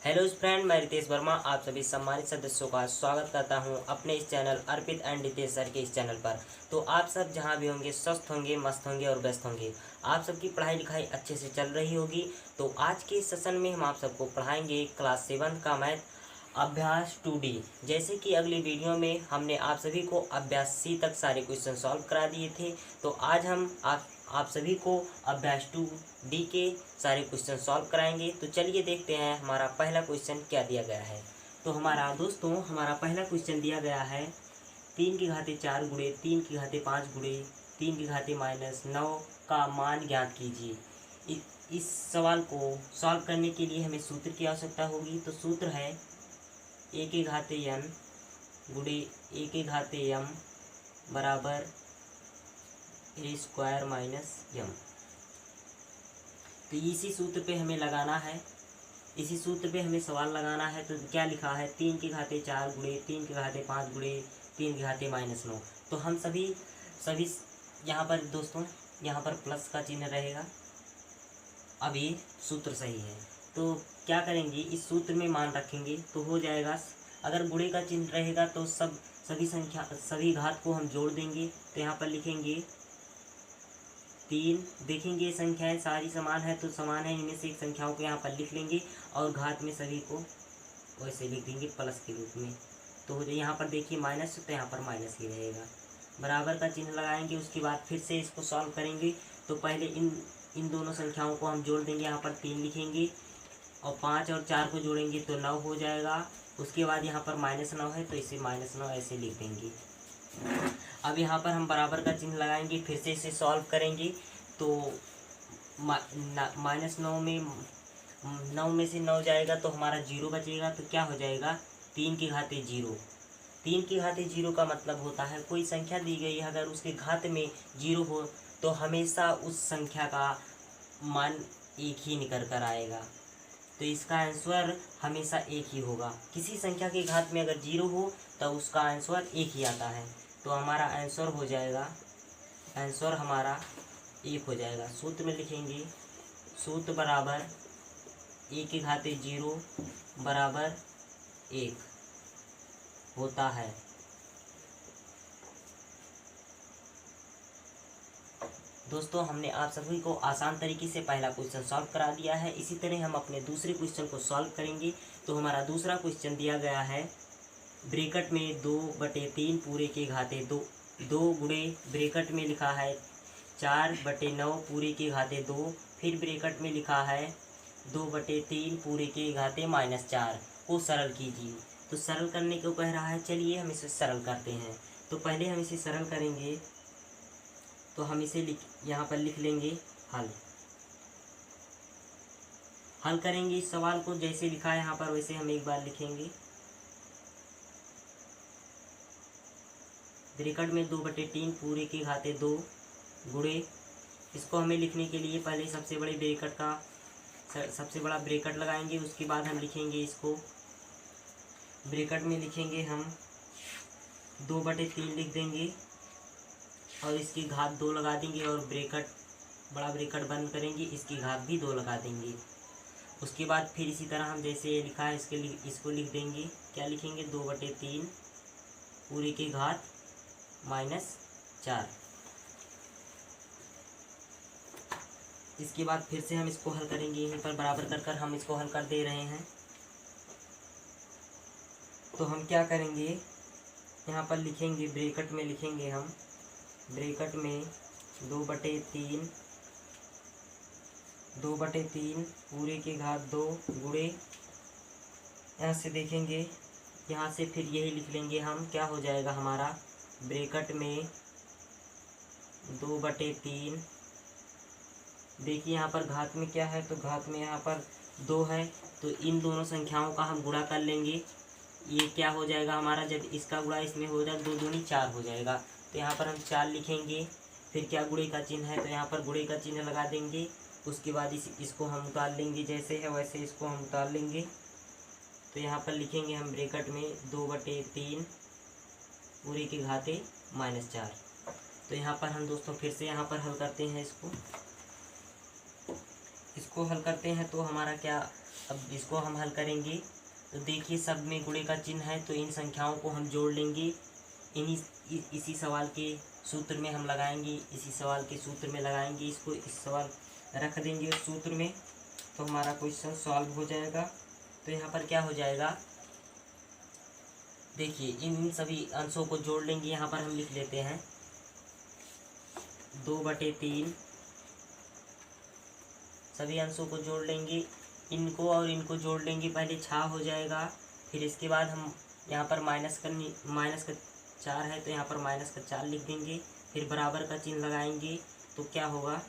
Hello friend, मैं रितेश वर्मा आप सभी सम्मानित सदस्यों का स्वागत करता हूं अपने इस channel Arpit and Ritesh sir के इस चैनल पर। तो आप सब जहां भी होंगे स्वस्थ होंगे, मस्त होंगे और व्यस्त होंगे। आप सबकी पढ़ाई लिखाई अच्छे से चल रही होगी। तो आज के इस सेशन में हम आप सबको पढ़ाएंगे क्लास 7 का मैथ अभ्यास 2D। जैसे कि अगली वीडियो में हमने आप सभी को अभ्यास C तक सारे क्वेश्चन सॉल्व करा दिए थे। तो आज हम आप सभी को अभ्यास 2D के सारे क्वेश्चन सॉल्व कराएंगे। तो चलिए देखते हैं हमारा पहला क्वेश्चन क्या दिया गया है। तो हमारा पहला क्वेश्चन दिया गया है 3 की घाते 4 गुणे 3 की घाते 5 गुणे 3 की घाते -9 का मान ज्ञात कीजिए। इस सवाल को सॉल्व करने के लिए हमें सूत्र की आवश्यकता होगी। तो सूत्र है a के घाते n गुणे a के घाते m बराबर a स्क्वायर माइनस m। तो इसी सूत्र पे हमें लगाना है, इसी सूत्र पे हमें सवाल लगाना है। तो क्या लिखा है 3 की घाते 4 गुणे 3 की घाते 5 गुणे 3 की घाते -9। तो हम सभी यहाँ पर दोस्तों यहाँ पर प्लस का चिन्ह रहेगा। अब ये सूत्र सही है। तो क्या करेंगे, इस सूत्र में मान रखेंगे तो हो जाएगा। अगर गुणे का चिन्ह रहेगा तो सभी घात को हम जोड़ देंगे। तो यहाँ पर लिखेंगे 3। देखेंगे संख्याएं सारी समान है तो समान है, इनमें से एक संख्याओं को यहाँ पर लिख लेंगे और घात में सभी को वैसे लिख देंगे प्लस के रूप में। तो यहाँ पर देखिए माइनस, तो यहाँ पर माइनस ही रहेगा। बराबर का चिन्ह लगाएंगे, उसके बाद फिर से इसको सॉल्व करेंगे। तो पहले इन दोनों संख्याओं को हम जोड़ देंगे। यहाँ पर 3 लिखेंगे और 5 और 4 को जोड़ेंगे तो 9 हो जाएगा। उसके बाद यहाँ पर -9 है तो इसे -9 ऐसे लिख देंगे। अब यहाँ पर हम बराबर का चिन्ह लगाएंगे, फिर से इसे सॉल्व करेंगे। तो -9 में से 9 जाएगा तो हमारा 0 बचेगा। तो क्या हो जाएगा 3 की घाते 0। 3 की घाते 0 का मतलब होता है कोई संख्या दी गई है, अगर उसके घात में 0 हो तो हमेशा उस संख्या का मान 1 ही निकल कर आएगा। तो इसका आंसर हमेशा 1 ही होगा। किसी संख्या के घात में अगर 0 हो तो उसका आंसर 1 ही आता है। तो हमारा आंसर हो जाएगा, आंसर हमारा 1 हो जाएगा। सूत्र में लिखेंगे, सूत्र बराबर a के घाते 0 बराबर 1 होता है। दोस्तों हमने आप सभी को आसान तरीके से पहला क्वेश्चन सॉल्व करा दिया है। इसी तरह हम अपने दूसरे क्वेश्चन को सॉल्व करेंगे। तो हमारा दूसरा क्वेश्चन दिया गया है ब्रैकेट में 2/3 पूरे के घाते 2 गुणे ब्रैकेट में लिखा है 4/9 पूरे के घाते 2, फिर ब्रैकेट में लिखा है 2/3 पूरे के घाते -4 को सरल कीजिए। तो सरल करने को कह रहा है, चलिए हम इसे सरल करते हैं। तो पहले हम इसे सरल करेंगे तो हम इसे यहाँ पर लिख लेंगे हल करेंगे इस सवाल को। जैसे लिखा है यहाँ पर वैसे हम एक बार लिखेंगे। ब्रैकेट में 2/3 पूरे के घाते 2 गुणे, इसको हमें लिखने के लिए पहले सबसे बड़ा ब्रैकेट लगाएंगे। उसके बाद हम लिखेंगे इसको, ब्रैकेट में लिखेंगे हम 2/3 लिख देंगे और इसकी घात 2 लगा देंगे और बड़ा ब्रैकेट बंद करेंगे, इसकी घात भी 2 लगा देंगे। उसके बाद फिर इसी तरह हम जैसे लिखा है इसको लिख देंगे। क्या लिखेंगे 2/3 पूरे की घात -4। इसके बाद फिर से हम इसको हल करेंगे। यहीं पर बराबर कर हम इसको हल कर दे रहे हैं। तो हम क्या करेंगे, यहाँ पर लिखेंगे ब्रैकेट में लिखेंगे हम, ब्रैकेट में 2/3 पूरे के घात 2 गुणे, यहाँ से देखेंगे, यहाँ से फिर यही लिख लेंगे हम। क्या हो जाएगा हमारा ब्रैकेट में 2/3, देखिए यहाँ पर घात में क्या है, तो घात में यहाँ पर 2 है। तो इन दोनों संख्याओं का हम गुणा कर लेंगे। ये क्या हो जाएगा हमारा, जब इसका गुणा इसमें हो जाएगा 2 दूनी 4 हो जाएगा। तो यहाँ पर हम 4 लिखेंगे। फिर क्या गुणे का चिन्ह है तो यहाँ पर गुणे का चिन्ह लगा देंगे। उसके बाद इसको हम उतार लेंगे, जैसे है वैसे इसको हम उतार लेंगे। तो यहाँ पर लिखेंगे हम ब्रैकेट में 2/3 पूरे के घाते -4। तो यहाँ पर हम दोस्तों फिर से यहाँ पर हल करते हैं इसको हल करते हैं। तो हमारा क्या अब इसको हम हल करेंगे तो देखिए सब में गुणे का चिन्ह है, तो इन संख्याओं को हम जोड़ लेंगे। इसी सवाल के सूत्र में हम लगाएंगे, इसी सवाल के सूत्र में लगाएंगे, इसको इस सवाल रख देंगे उस सूत्र में, तो हमारा क्वेश्चन सॉल्व हो जाएगा। तो यहाँ पर क्या हो जाएगा, देखिए इन सभी अंशों को जोड़ लेंगे। यहाँ पर हम लिख लेते हैं 2/3, सभी अंशों को जोड़ लेंगे, इनको और इनको जोड़ लेंगे, पहले छा हो जाएगा, फिर इसके बाद हम यहाँ पर माइनस का 4 है तो यहाँ पर माइनस का 4 लिख देंगे, फिर बराबर का चिन्ह लगाएंगे, तो क्या होगा,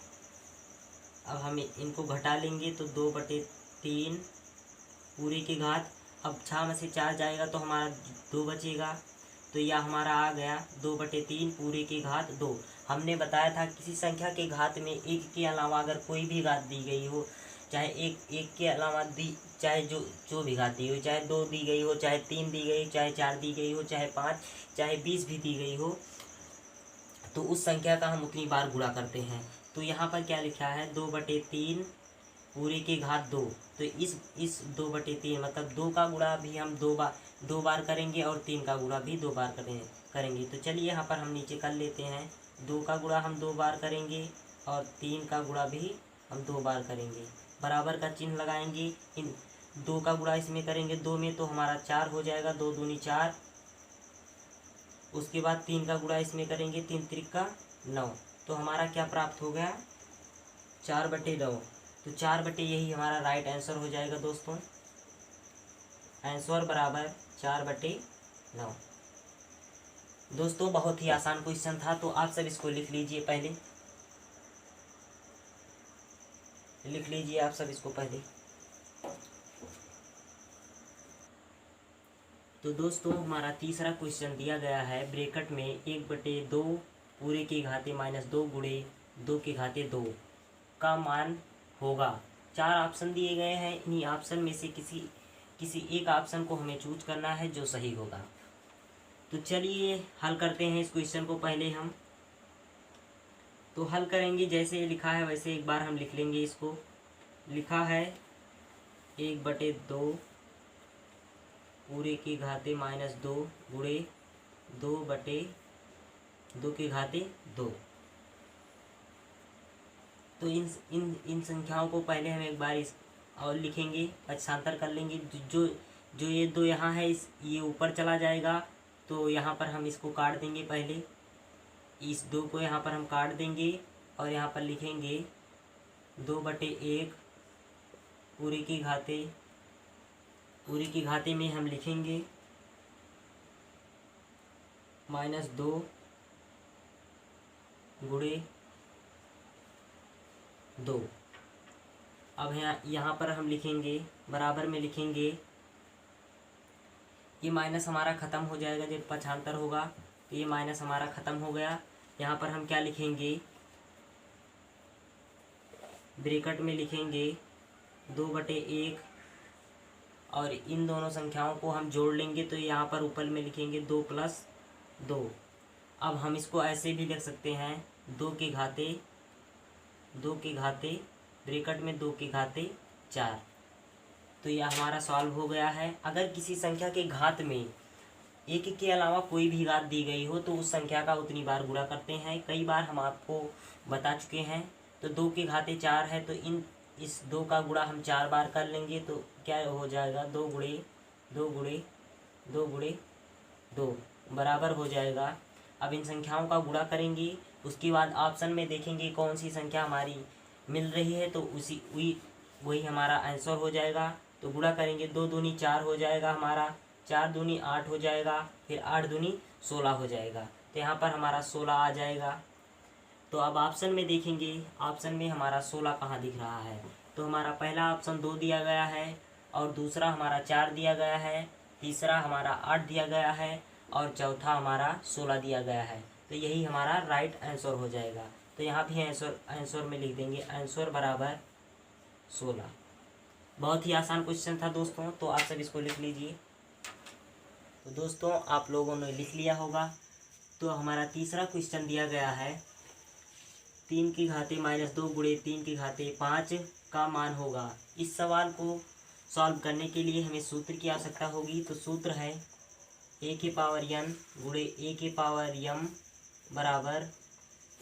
अब हम इनको घटा लेंगे तो 2/3 पूरे की घात, अब 6 में से 4 जाएगा तो हमारा 2 बचेगा, तो यह हमारा आ गया 2/3 पूरे की घात 2। हमने बताया था किसी संख्या के घात में एक के अलावा अगर कोई भी घात दी गई हो, चाहे एक के अलावा चाहे जो भी घात दी हो, चाहे 2 दी गई हो, चाहे 3 दी गई, चाहे 4 दी गई हो, चाहे 5, चाहे 20 भी दी गई हो, तो उस संख्या का हम उतनी बार गुणा करते हैं। तो यहाँ पर क्या लिखा है 2/3 पूरे की घात 2, तो इस 2/3 मतलब 2 का गुणा भी हम दो बार करेंगे और 3 का गुणा भी 2 बार करेंगे। तो चलिए यहाँ पर हम नीचे कर लेते हैं, 2 का गुणा हम 2 बार करेंगे और 3 का गुणा भी हम 2 बार करेंगे, बराबर का चिन्ह लगाएंगे, इन 2 का गुणा इसमें करेंगे 2 में तो हमारा 4 हो जाएगा, 2 दूनी 4, उसके बाद 3 का गुणा इसमें करेंगे, 3 त्रिका 9, तो हमारा क्या प्राप्त हो गया 4/9। तो 4 यही हमारा राइट आंसर हो जाएगा दोस्तों, आंसर बराबर 4/9। दोस्तों बहुत ही आसान क्वेश्चन था, तो आप सब इसको लिख लीजिए, पहले लिख लीजिए आप सब इसको पहले। तो दोस्तों हमारा तीसरा क्वेश्चन दिया गया है ब्रैकेट में 1/2 पूरे की घाते -2 गुणे 2 की घाते 2 का मान होगा। 4 ऑप्शन दिए गए हैं, इन्हीं ऑप्शन में से किसी एक ऑप्शन को हमें चूज करना है जो सही होगा। तो चलिए हल करते हैं इस क्वेश्चन को। पहले हम तो हल करेंगे, जैसे लिखा है वैसे एक बार हम लिख लेंगे इसको। लिखा है 1/2 पूरे की घाते -2 गुणे 2/2 की घाते 2। तो इन संख्याओं को पहले हम एक बार इस और लिखेंगे, पक्षांतर कर लेंगे। जो ये 2 यहाँ है ये ऊपर चला जाएगा, तो यहाँ पर हम इसको काट देंगे, पहले इस 2 को यहाँ पर हम काट देंगे और यहाँ पर लिखेंगे 2/1 पूरे की घाते में हम लिखेंगे -2 गुणे 2। अब यहाँ पर हम लिखेंगे, बराबर में लिखेंगे, ये माइनस हमारा ख़त्म हो जाएगा जब पक्षांतर होगा, तो ये माइनस हमारा ख़त्म हो गया। यहाँ पर हम क्या लिखेंगे, ब्रैकेट में लिखेंगे 2/1 और इन दोनों संख्याओं को हम जोड़ लेंगे, तो यहाँ पर ऊपर में लिखेंगे 2 + 2। अब हम इसको ऐसे भी लिख सकते हैं 2 की घाते ब्रैकेट में 2 की घाते 4। तो यह हमारा सॉल्व हो गया है। अगर किसी संख्या के घात में एक के अलावा कोई भी घात दी गई हो तो उस संख्या का उतनी बार गुणा करते हैं। कई बार हम आपको बता चुके हैं। तो 2 की घाते 4 है तो इस 2 का गुणा हम 4 बार कर लेंगे, तो क्या हो जाएगा 2 गुणे 2 बराबर हो जाएगा। अब इन संख्याओं का गुणा करेंगे, उसके बाद ऑप्शन में देखेंगे कौन सी संख्या हमारी मिल रही है, तो वही हमारा आंसर हो जाएगा। तो गुणा करेंगे, 2 दूनी 4 हो जाएगा हमारा, 4 दूनी 8 हो जाएगा, फिर 8 दूनी 16 हो जाएगा। तो यहाँ पर हमारा 16 आ जाएगा। तो अब ऑप्शन में देखेंगे, ऑप्शन में हमारा 16 कहाँ दिख रहा है, तो हमारा पहला ऑप्शन 2 दिया गया है और दूसरा हमारा 4 दिया गया है, तीसरा हमारा 8 दिया गया है और चौथा हमारा 16 दिया गया है। तो यही हमारा राइट आंसर हो जाएगा। तो यहाँ भी आंसर में लिख देंगे आंसर बराबर 16। बहुत ही आसान क्वेश्चन था दोस्तों, तो आप सब इसको लिख लीजिए। तो दोस्तों आप लोगों ने लिख लिया होगा। तो हमारा तीसरा क्वेश्चन दिया गया है 3 की घाते -2 गुणे 3 की घाते 5 का मान होगा। इस सवाल को सॉल्व करने के लिए हमें सूत्र की आवश्यकता होगी। तो सूत्र है a के पावर n गुणे a के पावर m बराबर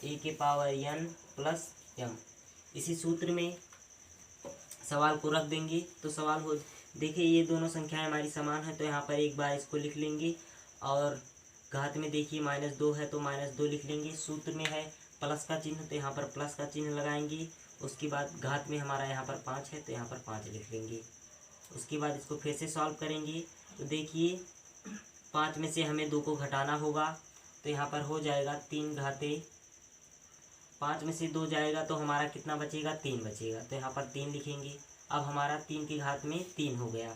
a के पावर n प्लस m। इसी सूत्र में सवाल को रख देंगे तो सवाल हो, देखिए ये दोनों संख्याएं हमारी समान है तो यहाँ पर एक बार इसको लिख लेंगे, और घात में देखिए -2 है तो -2 लिख लेंगे। सूत्र में है प्लस का चिन्ह तो यहाँ पर प्लस का चिन्ह लगाएंगे। उसके बाद घात में हमारा यहाँ पर 5 है तो यहाँ पर 5 लिख लेंगे। उसके बाद इसको फिर से सॉल्व करेंगे तो देखिए 5 में से हमें 2 को घटाना होगा तो यहाँ पर हो जाएगा 3 घाते 5 में से 2 जाएगा तो हमारा कितना बचेगा, 3 बचेगा तो यहाँ पर 3 लिखेंगे। अब हमारा 3 की घात में 3 हो गया।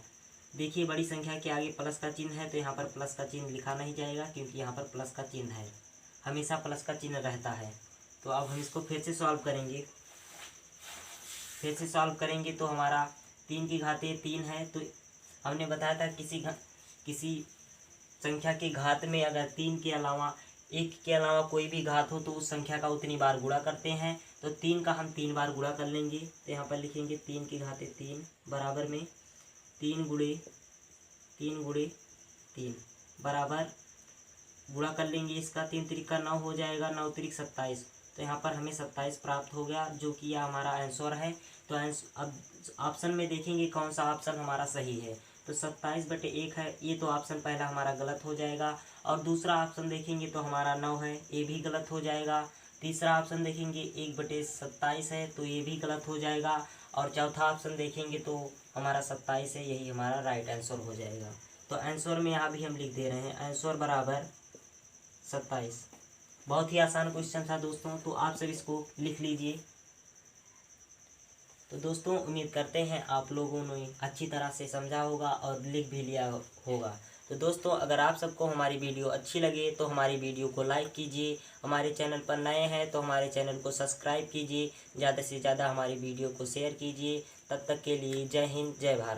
देखिए बड़ी संख्या के आगे प्लस का चिन्ह है तो यहाँ पर प्लस का चिन्ह लिखा नहीं जाएगा, क्योंकि यहाँ पर प्लस का चिन्ह है, हमेशा प्लस का चिन्ह रहता है। तो अब हम इसको फिर से सॉल्व करेंगे। फिर से सॉल्व करेंगे तो हमारा 3 की घाते 3 है। तो हमने बताया था किसी संख्या के घात में अगर 3 के अलावा 1 के अलावा कोई भी घात हो तो उस संख्या का उतनी बार गुणा करते हैं। तो 3 का हम 3 बार गुणा कर लेंगे। तो यहाँ पर लिखेंगे 3 की घाते 3 बराबर में 3 गुणे 3 बराबर गुणा कर लेंगे। इसका 3 त्रिका 9 हो जाएगा, 9 त्रिक 27। तो यहाँ पर हमें 27 प्राप्त हो गया, जो कि यह हमारा आंसर है। तो अब ऑप्शन में देखेंगे कौन सा ऑप्शन हमारा सही है। तो 27/1 है, ये तो ऑप्शन पहला हमारा गलत हो जाएगा। और दूसरा ऑप्शन देखेंगे तो हमारा 9 है, ये भी गलत हो जाएगा। तीसरा ऑप्शन देखेंगे 1/27 है तो ये भी गलत हो जाएगा। और चौथा ऑप्शन देखेंगे तो हमारा 27 है, यही हमारा राइट आंसर हो जाएगा। तो आंसर में यहाँ भी हम लिख दे रहे हैं आंसर बराबर 27। बहुत ही आसान क्वेश्चन था दोस्तों, तो आप सब इसको लिख लीजिए। तो दोस्तों उम्मीद करते हैं आप लोगों ने अच्छी तरह से समझा होगा और लिख भी लिया होगा। तो दोस्तों अगर आप सबको हमारी वीडियो अच्छी लगे तो हमारी वीडियो को लाइक कीजिए, हमारे चैनल पर नए हैं तो हमारे चैनल को सब्सक्राइब कीजिए, ज़्यादा से ज़्यादा हमारी वीडियो को शेयर कीजिए। तब तक के लिए जय हिंद, जय भारत।